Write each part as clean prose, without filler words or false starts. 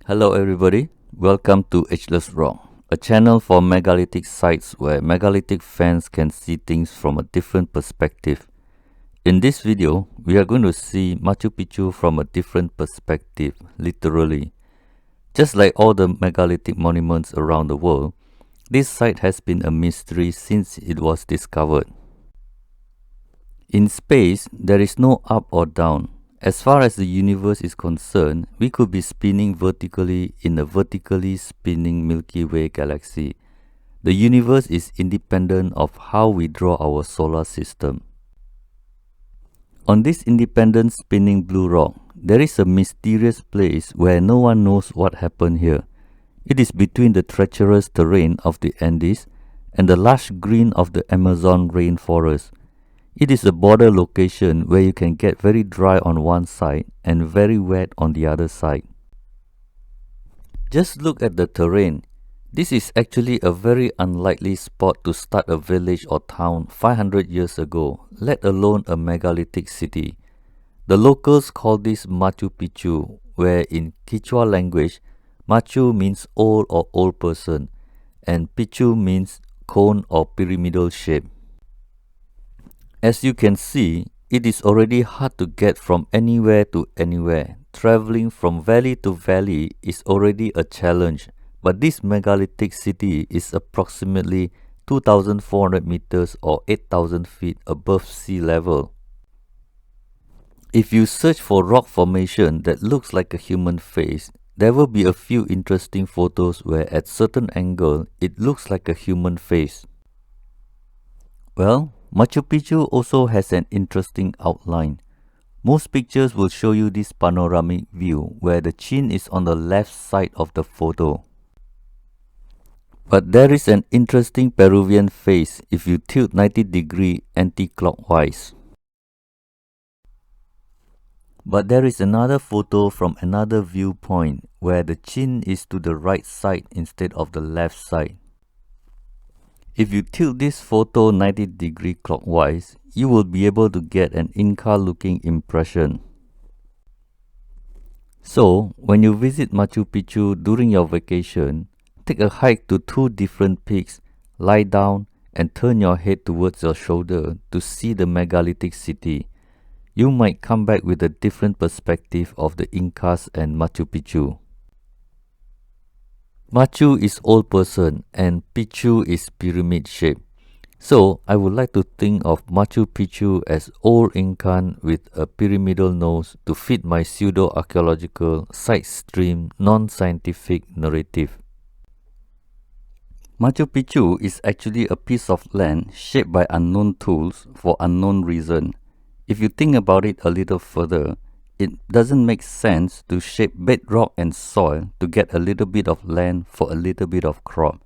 Hello everybody, welcome to Ageless Rock, a channel for megalithic sites where megalithic fans can see things from a different perspective. In this video, we are going to see Machu Picchu from a different perspective, literally. Just like all the megalithic monuments around the world, this site has been a mystery since it was discovered. In space, there is no up or down. As far as the universe is concerned, we could be spinning vertically in a vertically spinning Milky Way galaxy. The universe is independent of how we draw our solar system. On this independent spinning blue rock, there is a mysterious place where no one knows what happened here. It is between the treacherous terrain of the Andes and the lush green of the Amazon rainforest. It is a border location where you can get very dry on one side and very wet on the other side. Just look at the terrain. This is actually a very unlikely spot to start a village or town 500 years ago, let alone a megalithic city. The locals call this Machu Picchu, where in Quechua language, Machu means old or old person, and Picchu means cone or pyramidal shape. As you can see, it is already hard to get from anywhere to anywhere. Traveling from valley to valley is already a challenge, but this megalithic city is approximately 2,400 meters or 8,000 feet above sea level. If you search for rock formation that looks like a human face, there will be a few interesting photos where at certain angle it looks like a human face. Well, Machu Picchu also has an interesting outline. Most pictures will show you this panoramic view where the chin is on the left side of the photo. But there is an interesting Peruvian face if you tilt 90° anti-clockwise. But there is another photo from another viewpoint where the chin is to the right side instead of the left side. If you tilt this photo 90° clockwise, you will be able to get an Inca-looking impression. So, when you visit Machu Picchu during your vacation, take a hike to two different peaks, lie down and turn your head towards your shoulder to see the megalithic city. You might come back with a different perspective of the Incas and Machu Picchu. Machu is old person and Picchu is pyramid shape. So I would like to think of Machu Picchu as old Incan with a pyramidal nose to fit my pseudo-archaeological, side-stream, non-scientific narrative. Machu Picchu is actually a piece of land shaped by unknown tools for unknown reason. If you think about it a little further, it doesn't make sense to shape bedrock and soil to get a little bit of land for a little bit of crop.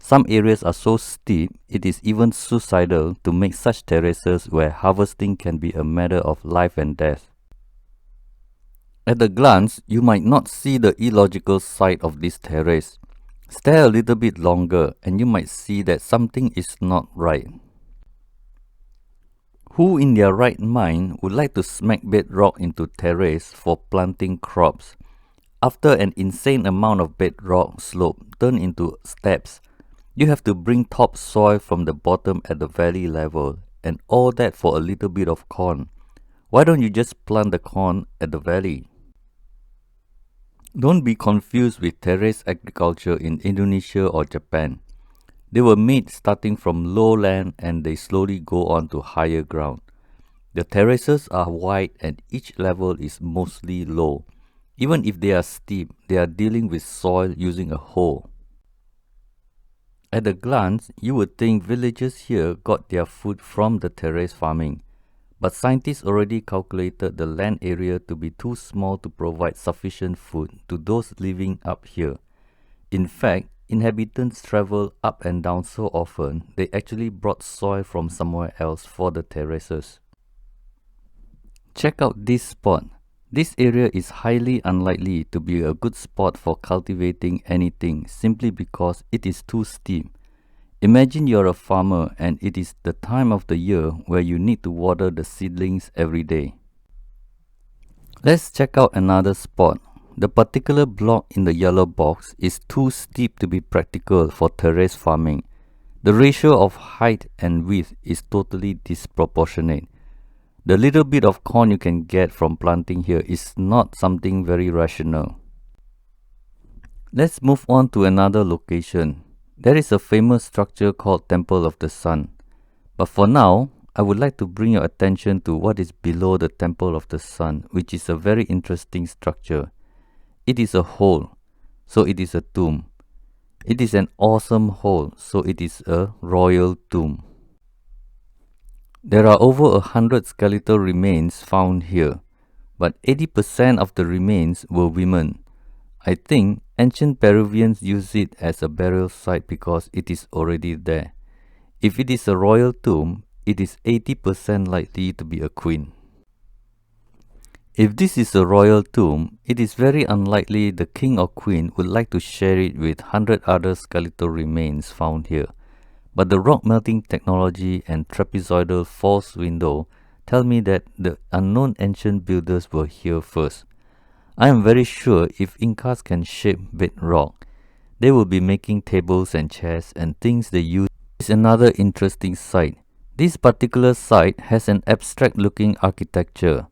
Some areas are so steep, it is even suicidal to make such terraces where harvesting can be a matter of life and death. At a glance, you might not see the illogical side of this terrace. Stare a little bit longer and you might see that something is not right. Who in their right mind would like to smack bedrock into terrace for planting crops? After an insane amount of bedrock slope turn into steps, you have to bring topsoil from the bottom at the valley level, and all that for a little bit of corn. Why don't you just plant the corn at the valley? Don't be confused with terrace agriculture in Indonesia or Japan. They were made starting from low land and they slowly go on to higher ground. The terraces are wide and each level is mostly low. Even if they are steep, they are dealing with soil using a hoe. At a glance, you would think villagers here got their food from the terrace farming. But scientists already calculated the land area to be too small to provide sufficient food to those living up here. In fact, inhabitants travel up and down so often, they actually brought soil from somewhere else for the terraces. Check out this spot. This area is highly unlikely to be a good spot for cultivating anything simply because it is too steep. Imagine you're a farmer and it is the time of the year where you need to water the seedlings every day. Let's check out another spot. the particular block in the yellow box is too steep to be practical for terrace farming. The ratio of height and width is totally disproportionate. The little bit of corn you can get from planting here is not something very rational. Let's move on to another location. There is a famous structure called Temple of the Sun. But for now, I would like to bring your attention to what is below the Temple of the Sun, which is a very interesting structure. It is a hole, so it is a tomb. It is an awesome hole, so it is a royal tomb. There are over 100 skeletal remains found here, but 80% of the remains were women. I think ancient Peruvians used it as a burial site because it is already there. If it is a royal tomb, it is 80% likely to be a queen. If this is a royal tomb, it is very unlikely the king or queen would like to share it with 100 other skeletal remains found here. But the rock melting technology and trapezoidal false window tell me that the unknown ancient builders were here first. I am very sure if Incas can shape bedrock, they will be making tables and chairs and things they use. Is another interesting site. This particular site has an abstract looking architecture.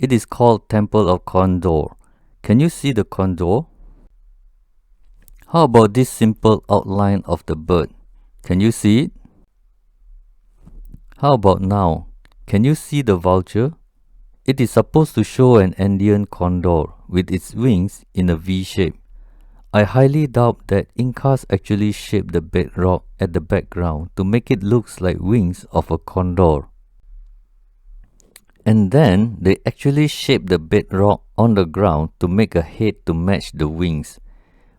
It is called Temple of Condor. Can you see the condor? How about this simple outline of the bird? Can you see it? How about now? Can you see the vulture? It is supposed to show an Andean condor with its wings in a V shape. I highly doubt that Incas actually shaped the bedrock at the background to make it look like wings of a condor. And then they actually shaped the bedrock on the ground to make a head to match the wings.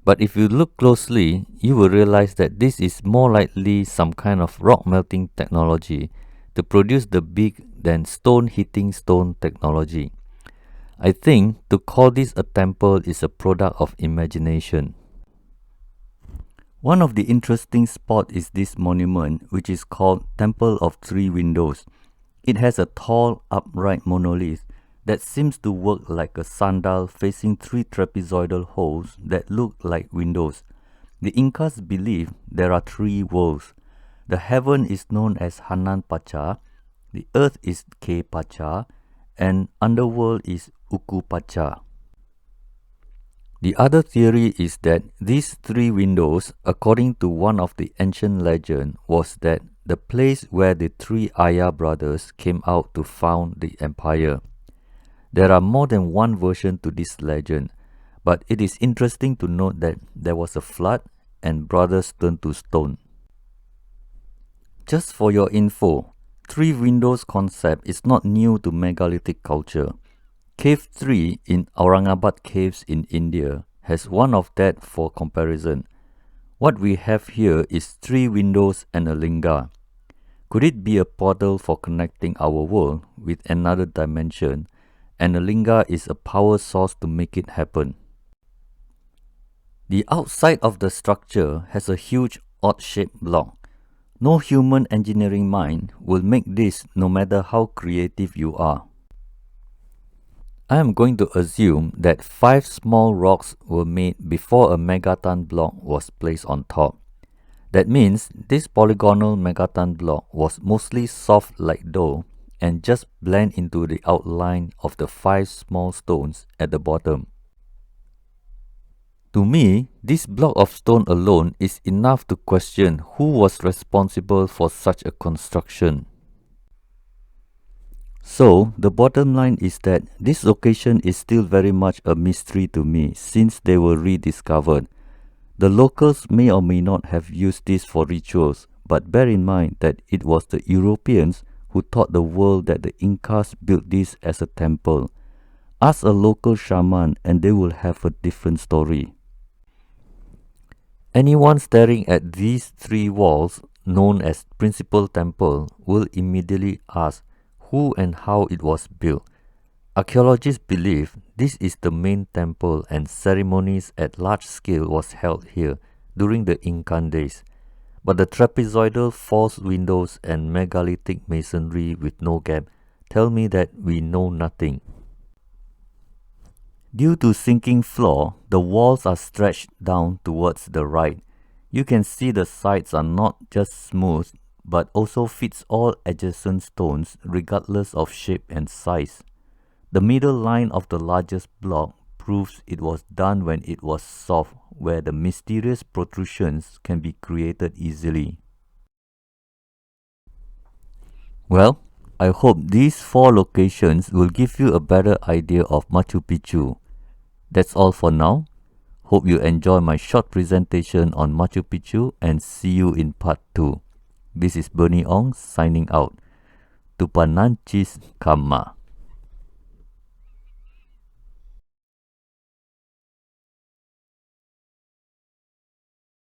But if you look closely, you will realize that this is more likely some kind of rock melting technology to produce the big than stone hitting stone technology. I think to call this a temple is a product of imagination. One of the interesting spots is this monument, which is called Temple of Three Windows. It has a tall, upright monolith that seems to work like a sundial facing three trapezoidal holes that look like windows. The Incas believe there are three worlds. The heaven is known as Hanan Pacha, the earth is Ke Pacha, and underworld is Uku Pacha. The other theory is that these three windows, according to one of the ancient legends, was that the place where the three Aya brothers came out to found the empire. There are more than one version to this legend, but it is interesting to note that there was a flood and brothers turned to stone. Just for your info, three windows concept is not new to megalithic culture. Cave 3 in Aurangabad Caves in India has one of that for comparison. What we have here is three windows and a linga. Could it be a portal for connecting our world with another dimension, and a linga is a power source to make it happen? The outside of the structure has a huge odd-shaped block. No human engineering mind will make this no matter how creative you are. I am going to assume that 5 small rocks were made before a megaton block was placed on top. That means this polygonal megaton block was mostly soft like dough and just blend into the outline of the 5 small stones at the bottom. To me, this block of stone alone is enough to question who was responsible for such a construction. So, the bottom line is that this location is still very much a mystery to me since they were rediscovered. The locals may or may not have used this for rituals, but bear in mind that it was the Europeans who taught the world that the Incas built this as a temple. Ask a local shaman and they will have a different story. Anyone staring at these 3 walls, known as principal temple, will immediately ask who and how it was built. Archaeologists believe this is the main temple and ceremonies at large scale was held here during the Incan days. But the trapezoidal false windows and megalithic masonry with no gap tell me that we know nothing. Due to sinking floor, the walls are stretched down towards the right. You can see the sides are not just smooth, but also fits all adjacent stones regardless of shape and size. The middle line of the largest block proves it was done when it was soft, where the mysterious protrusions can be created easily. Well, I hope these 4 locations will give you a better idea of Machu Picchu. That's all for now. Hope you enjoy my short presentation on Machu Picchu and see you in part 2. This is Bernie Ong signing out. Tupananchis Kama.